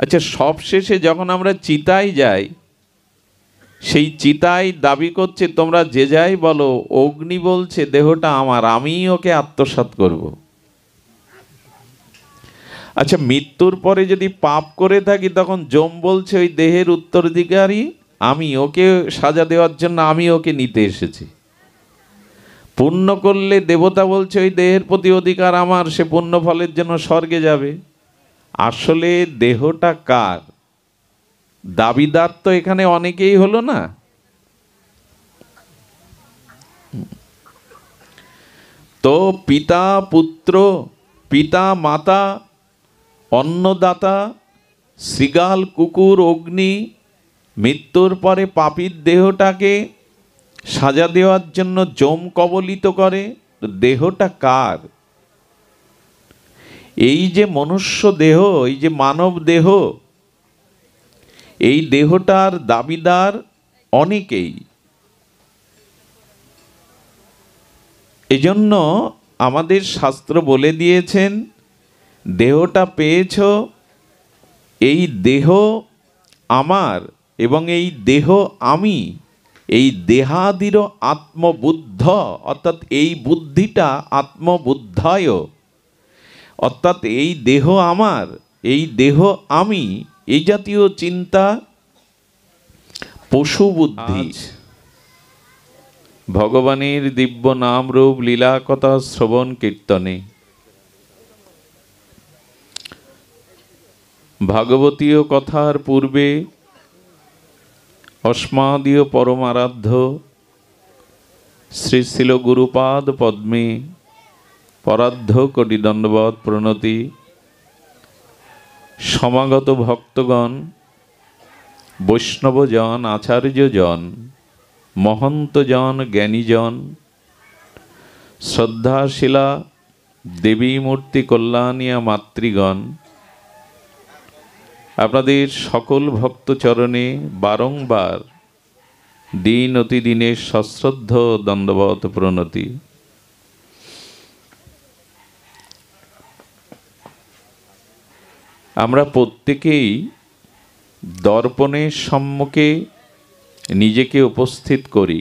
আচ্ছা, সবশেষে যখন আমরা চিতায় যাই, সেই চিতায় দাবি করছে তোমরা যে যাই বলো, অগ্নি বলছে দেহটা আমার, আমিই ওকে আত্মসাৎ করব। আচ্ছা, মৃত্যুর পরে যদি পাপ করে থাকি তখন যম বলছে ওই দেহের উত্তরাধিকারী আমি, ওকে সাজা দেওয়ার জন্য আমি ওকে নিতে এসেছি। পুণ্য করলে দেবতা বলছে ওই দেহের প্রতি অধিকার আমার, সে পুণ্য ফলের জন্য স্বর্গে যাবে। আসলে দেহটা কার? দাবিদার তো এখানে অনেকেই হলো না। তো পিতা পুত্র, পিতা মাতা, অন্নদাতা, শৃগাল কুকুর অগ্নি মৃত্যুর পরে পাপীর দেহটাকে সাজা দেওয়ার জন্য যম কবলিত করে। দেহটা কার? এই যে মনুষ্য দেহ, এই যে মানব দেহ, এই দেহটার দাবিদার অনেকেই। এজন্য আমাদের শাস্ত্র বলে দিয়েছেন, দেহটা পেয়েছ, এই দেহ আমার এবং এই দেহ আমি, এই দেহাদির আত্মবুদ্ধ, অর্থাৎ এই বুদ্ধিটা আত্মবুদ্ধায়, অর্থাৎ এই দেহ আমার, এই দেহ আমি, এই জাতীয় চিন্তা পশু বুদ্ধি। ভগবানের দিব্য নাম রূপ লীলা কথা শ্রবণ কীর্তনে ভাগবতীয় কথার পূর্বে অস্মাদীয় পরমারাধ্য শ্রী শিল গুরুপাদ পদ্মে পরাধ্য কোটি দণ্ডবৎ প্রণতি। সমাগত ভক্তগণ, বৈষ্ণবজন, আচার্যজন, মহন্তজন, জ্ঞানীজন, শ্রদ্ধাশীলা দেবী মূর্তি কল্যাণিয়া মাতৃগণ, আপনাদের সকল ভক্তচরণে বারংবার দিন অতি দিনের সশ্রদ্ধ দণ্ডবৎ প্রণতি। আমরা প্রত্যেকেই দর্পণের সম্মুখে নিজেকে উপস্থিত করি,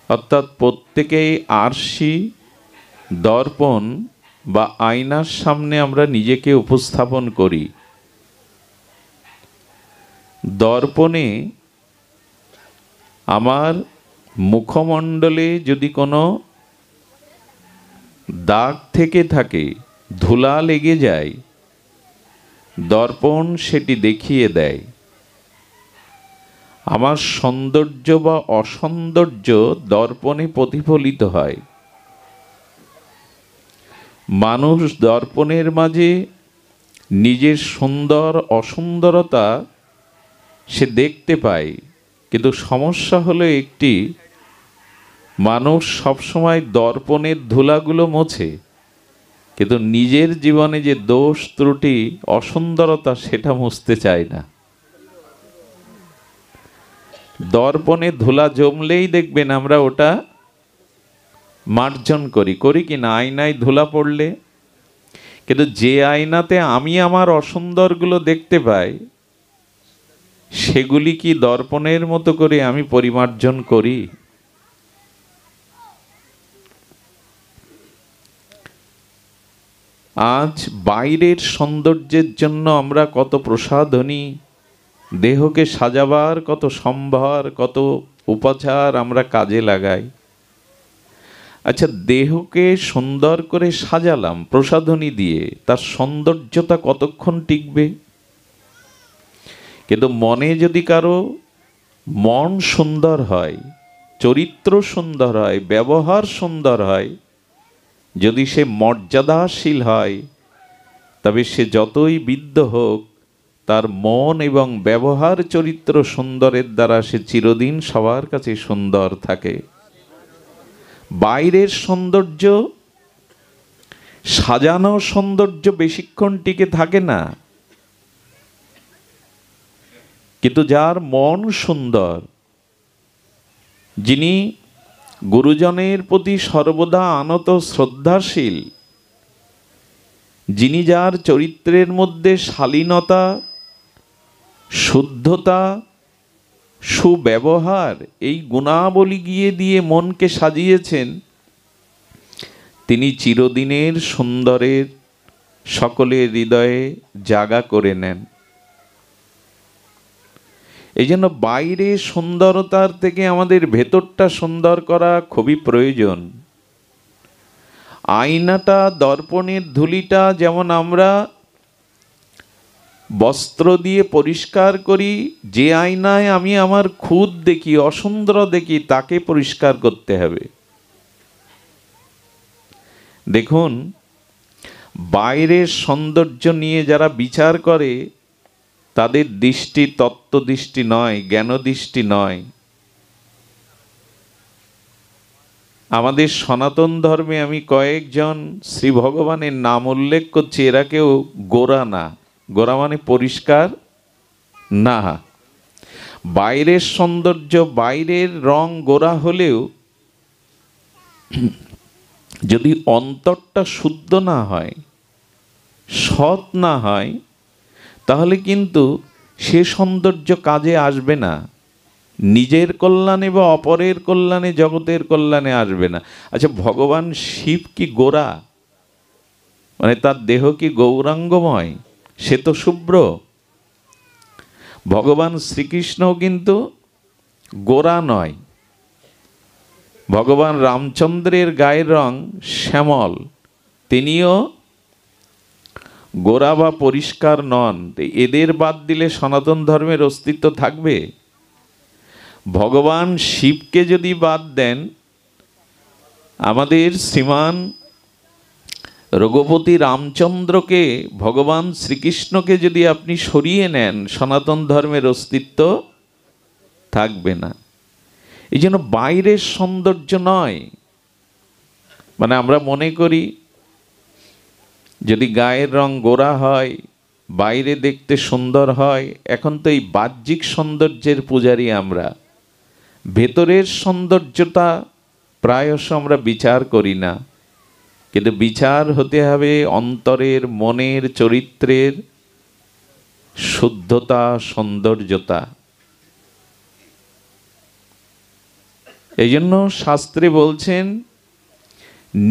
অর্থাৎ প্রত্যেকেই আরশি, দর্পণ বা আয়নার সামনে আমরা নিজেকে উপস্থাপন করি। দর্পণে আমার মুখমণ্ডলে যদি কোনো দাগ থেকে থাকে, ধুলা লেগে যায়, দর্পণ সেটি দেখিয়ে দেয়। আমার সৌন্দর্য বা অসৌন্দর্য দর্পণে প্রতিফলিত হয়। মানুষ দর্পণের মাঝে নিজের সুন্দর অসুন্দরতা সে দেখতে পায়, কিন্তু সমস্যা হলো একটি, মানুষ সবসময় দর্পণের ধুলাগুলো মোছে, কিন্তু নিজের জীবনে যে দোষ ত্রুটি অসুন্দরতা সেটা মুছতে চায় না। দর্পণে ধুলা জমলেই দেখবেন আমরা ওটা মার্জন করি, করি কি না? আয়নায় ধুলা পড়লে, কিন্তু যে আয়নাতে আমি আমার অসুন্দরগুলো দেখতে পাই, সেগুলি কি দর্পণের মতো করে আমি পরিমার্জন করি? আজ বাইরের সৌন্দর্যের জন্য আমরা কত প্রসাধনী, দেহকে সাজাবার কত সম্ভার, কত উপাচার আমরা কাজে লাগাই। আচ্ছা, দেহকে সুন্দর করে সাজালাম প্রসাধনী দিয়ে, তার সৌন্দর্যতা কতক্ষণ টিকবে? কিন্তু মনে যদি কারো মন সুন্দর হয়, চরিত্র সুন্দর হয়, ব্যবহার সুন্দর হয়, যদি সে মর্যাদাশীল হয়, তবে সে যতই বৃদ্ধ হোক, তার মন এবং ব্যবহার চরিত্র সুন্দরের দ্বারা সে চিরদিন সবার কাছে সুন্দর থাকে। বাইরের সৌন্দর্য, সাজানো সৌন্দর্য বেশিক্ষণ টিকে থাকে না, কিন্তু যার মন সুন্দর, যিনি গুরুজনের প্রতি সর্বদা আনত শ্রদ্ধাশীল, যিনি যার চরিত্রের মধ্যে শালীনতা, শুদ্ধতা, সুব্যবহার এই গুণাবলী গিয়ে দিয়ে মনকে সাজিয়েছেন, তিনি চিরদিনের সুন্দরের সকলের হৃদয়ে জাগা করে নেন। এই জন্য বাইরে সুন্দরতার থেকে আমাদের ভেতরটা সুন্দর করা খুবই প্রয়োজন। আয়নাটা, দর্পণের ধুলিটা যেমন আমরা বস্ত্র দিয়ে পরিষ্কার করি, যে আয়নায় আমি আমার খুদ দেখি, অসুন্দর দেখি, তাকে পরিষ্কার করতে হবে। দেখুন, বাইরের সৌন্দর্য নিয়ে যারা বিচার করে তাদের দৃষ্টি তত্ত্ব দৃষ্টি নয়, জ্ঞান দৃষ্টি নয়। আমাদের সনাতন ধর্মে আমি কয়েকজন শ্রী ভগবানের নাম উল্লেখ করছি, এরা কেউ গোরা না। গোরা মানে পরিষ্কার না। বাইরের সৌন্দর্য, বাইরের রং গোরা হলেও যদি অন্তরটা শুদ্ধ না হয়, সৎ না হয়, তাহলে কিন্তু সে সৌন্দর্য কাজে আসবে না। নিজের কল্যাণে বা অপরের কল্যাণে, জগতের কল্যাণে আসবে না। আচ্ছা, ভগবান শিব কি গোরা? মানে তার দেহ কি গৌরাঙ্গময়? সে তো শুভ্র। ভগবান শ্রীকৃষ্ণও কিন্তু গোরা নয়। ভগবান রামচন্দ্রের গায়ের রং শ্যামল, তিনিও গোরা বা পরিষ্কার নন। এদের বাদ দিলে সনাতন ধর্মের অস্তিত্ব থাকবে? ভগবান শিবকে যদি বাদ দেন, আমাদের শ্রীমান রঘুপতি রামচন্দ্রকে, ভগবান শ্রীকৃষ্ণকে যদি আপনি সরিয়ে নেন, সনাতন ধর্মের অস্তিত্ব থাকবে না। এই জন্য বাইরের সৌন্দর্য নয়। মানে আমরা মনে করি যদি গায়ের রং গোরা হয়, বাইরে দেখতে সুন্দর হয়। এখন তো এই বাহ্যিক সৌন্দর্যের পূজারী আমরা, ভেতরের সৌন্দর্যতা প্রায়শ আমরা বিচার করি না। কিন্তু বিচার হতে হবে অন্তরের, মনের, চরিত্রের শুদ্ধতা, সৌন্দর্যতা। এই জন্য শাস্ত্রে বলছেন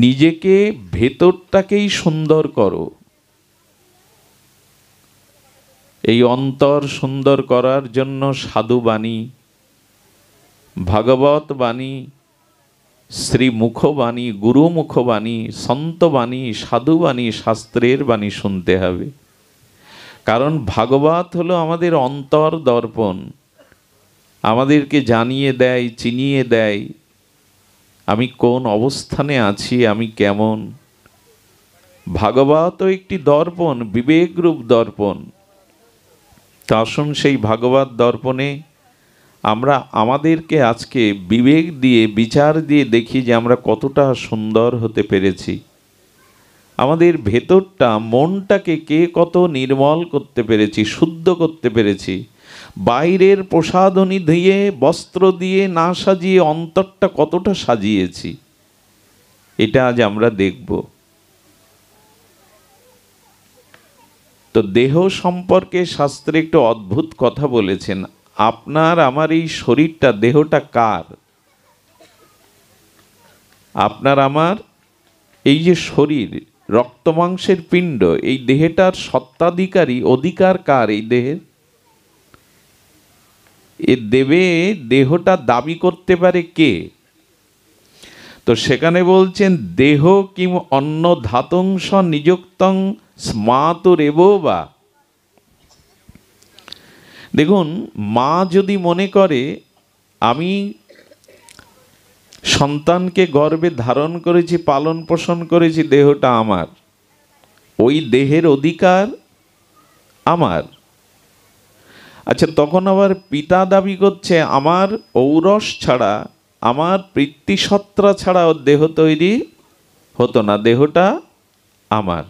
নিজেকে, ভেতরটাকেই সুন্দর করো। এই অন্তর সুন্দর করার জন্য সাধু বাণী, ভাগবত বাণী, শ্রীমুখ বাণী, গুরুমুখ বাণী, সন্ত বাণী, সাধু বাণী, শাস্ত্রের বাণী শুনতে হবে। কারণ ভাগবত হলো আমাদের অন্তর দর্পণ, আমাদেরকে জানিয়ে দেয়, চিনিয়ে দেয় আমি কোন অবস্থানে আছি, আমি কেমন। ভাগবতও একটি দর্পণ, বিবেকরূপ দর্পণ। তা আসুন সেই ভাগবত দর্পণে আমরা আমাদেরকে আজকে বিবেক দিয়ে, বিচার দিয়ে দেখি যে আমরা কতটা সুন্দর হতে পেরেছি। আমাদের ভেতরটা, মনটাকে কে কত নির্মল করতে পেরেছি, শুদ্ধ করতে পেরেছি। বাইরের প্রসাধনী দিয়ে, বস্ত্র দিয়ে না সাজিয়ে অন্তরটা কতটা সাজিয়েছি, এটা আজ আমরা দেখব। তো দেহ সম্পর্কে শাস্ত্রে একটু অদ্ভুত কথা বলেছেন। আপনার আমার এই শরীরটা, দেহটা কার? আপনার আমার এই যে শরীর, রক্ত মাংসের পিণ্ড, এই দেহটার সত্ত্বাধিকারী, অধিকার কার এই দেহের? এ দেবে, দেহটা দাবি করতে পারে কে? তো সেখানে বলছেন দেহ কিম অন্ন ধাতংস নিযুক্তং স্মাতুরেব বা। দেখুন, মা যদি মনে করে আমি সন্তানকে গর্ভে ধারণ করেছি, পালন পোষণ করেছি, দেহটা আমার, ওই দেহের অধিকার আমার। আচ্ছা, তখন আবার পিতা দাবি করছে আমার ঔরস ছাড়া, আমার পিতৃসত্তা ছাড়া ওর দেহ তৈরি হতো না, দেহটা আমার।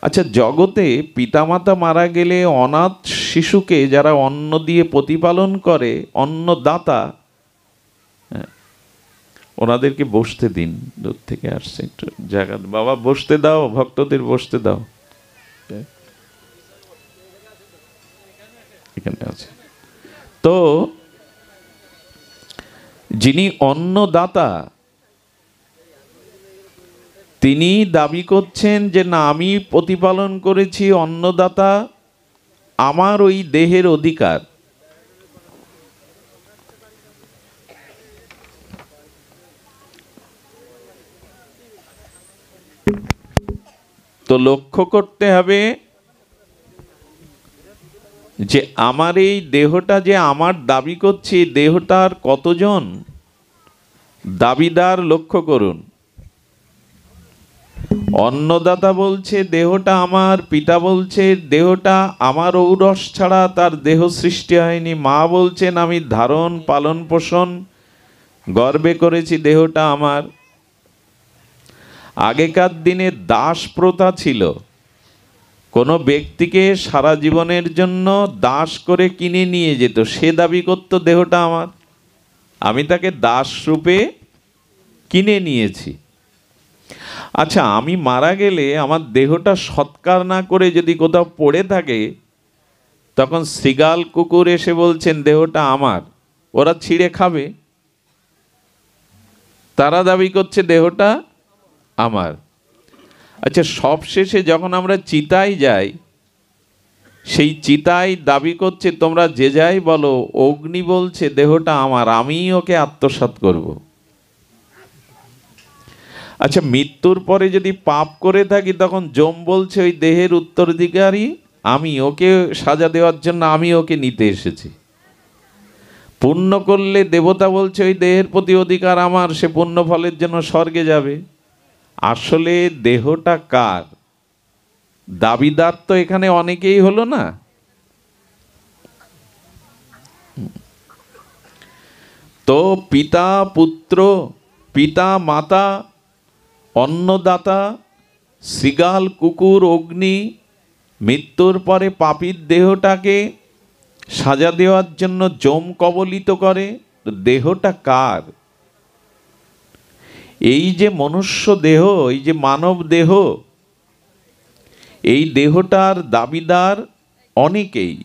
আচ্ছা, জগতে পিতামাতা মারা গেলে অনাথ শিশুকে যারা অন্ন দিয়ে প্রতিপালন করে, অন্নদাতা, ওনাদেরকে বসতে দিন, দূর থেকে আসছে একটু জায়গা। বাবা বসতে দাও, ভক্তদের বসতে দাও। এখানে আছে তো যিনি অন্নদাতা, তিনি দাবি করছেন যে না, আমি প্রতিপালন করেছি, অন্নদাতা আমার ওই দেহের অধিকার। তো লক্ষ্য করতে হবে যে আমার এই দেহটা যে আমার দাবি করছি, দেহটার কতজন দাবিদার লক্ষ্য করুন। অন্নদাতা বলছে দেহটা আমার, পিতা বলছে দেহটা আমার ঔরস ছাড়া তার দেহ সৃষ্টি হয়নি, মা বলছেন আমি ধারণ পালন পোষণ গর্বে করেছি, দেহটা আমার। আগেকার দিনে দাস প্রথা ছিল, কোনো ব্যক্তিকে সারা জীবনের জন্য দাস করে কিনে নিয়ে যেত, সে দাবি করত দেহটা আমার, আমি তাকে দাস রূপে কিনে নিয়েছি। আচ্ছা, আমি মারা গেলে আমার দেহটা সৎকার না করে যদি কোথাও পড়ে থাকে, তখন শৃগাল কুকুর এসে বলছেন দেহটা আমার, ওরা ছিঁড়ে খাবে, তারা দাবি করছে দেহটা আমার। আচ্ছা, সবশেষে যখন আমরা চিতায় যাই, সেই চিতায় দাবি করছে তোমরা যে যাই বলো, অগ্নি বলছে দেহটা আমার, আমিই ওকে আত্মসাৎ করব। আচ্ছা, মৃত্যুর পরে যদি পাপ করে থাকি, তখন যম বলছে ওই দেহের উত্তরাধিকারী আমি, ওকে সাজা দেওয়ার জন্য আমি ওকে নিতে এসেছি। পুণ্য করলে দেবতা বলছে ওই দেহের প্রতি অধিকার আমার, সে পুণ্য ফলের জন্য স্বর্গে যাবে। আসলে দেহটা কার? দাবিদার তো এখানে অনেকেই হলো না। তো পিতা পুত্র, পিতা মাতা, অন্নদাতা, শৃগাল কুকুর অগ্নি মৃত্যুর পরে পাপীর দেহটাকে সাজা দেওয়ার জন্য যম কবলিত করে। দেহটা কার? এই যে মনুষ্য দেহ, এই যে মানব দেহ, এই দেহটার দাবিদার অনেকেই।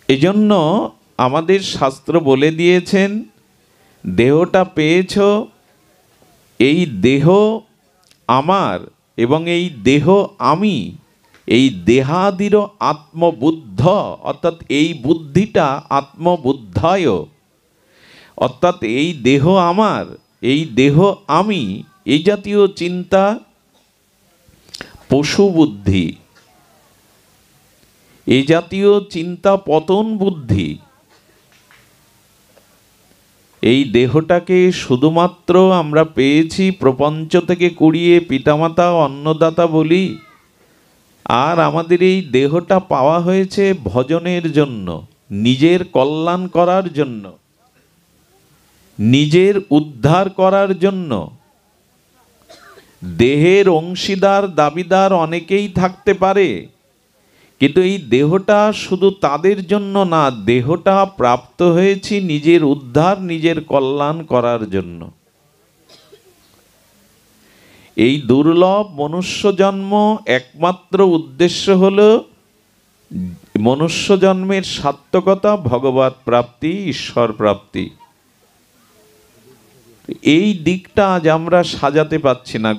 এজন্য আমাদের শাস্ত্র বলে দিয়েছেন, দেহটা পেয়েছ, এই দেহ আমার এবং এই দেহ আমি, এই দেহাদির আত্মবুদ্ধ, অর্থাৎ এই বুদ্ধিটা আত্মবুদ্ধায়, অর্থাৎ এই দেহ আমার, এই দেহ আমি, এই জাতীয় চিন্তা পশু বুদ্ধি, এই জাতীয় চিন্তা পতন বুদ্ধি। এই দেহটাকে শুধুমাত্র আমরা পেয়েছি প্রপঞ্চ থেকে কুড়িয়ে পিতামাতা অন্নদাতা বলি, আর আমাদের এই দেহটা পাওয়া হয়েছে ভজনের জন্য, নিজের কল্যাণ করার জন্য, নিজের উদ্ধার করার জন্য। দেহের অংশীদার দাবিদার অনেকেই থাকতে পারে, কিন্তু এই দেহটা শুধু তাদের জন্য না, দেহটা প্রাপ্ত হয়েছি নিজের উদ্ধার, নিজের কল্যাণ করার জন্য। এই দুর্লভ মনুষ্য জন্ম একমাত্র উদ্দেশ্য হলো মনুষ্য জন্মের সার্থকতা, ভগবৎ প্রাপ্তি, ঈশ্বর প্রাপ্তি। এই দিকটা আজ আমরা সাজাতে পারছি না।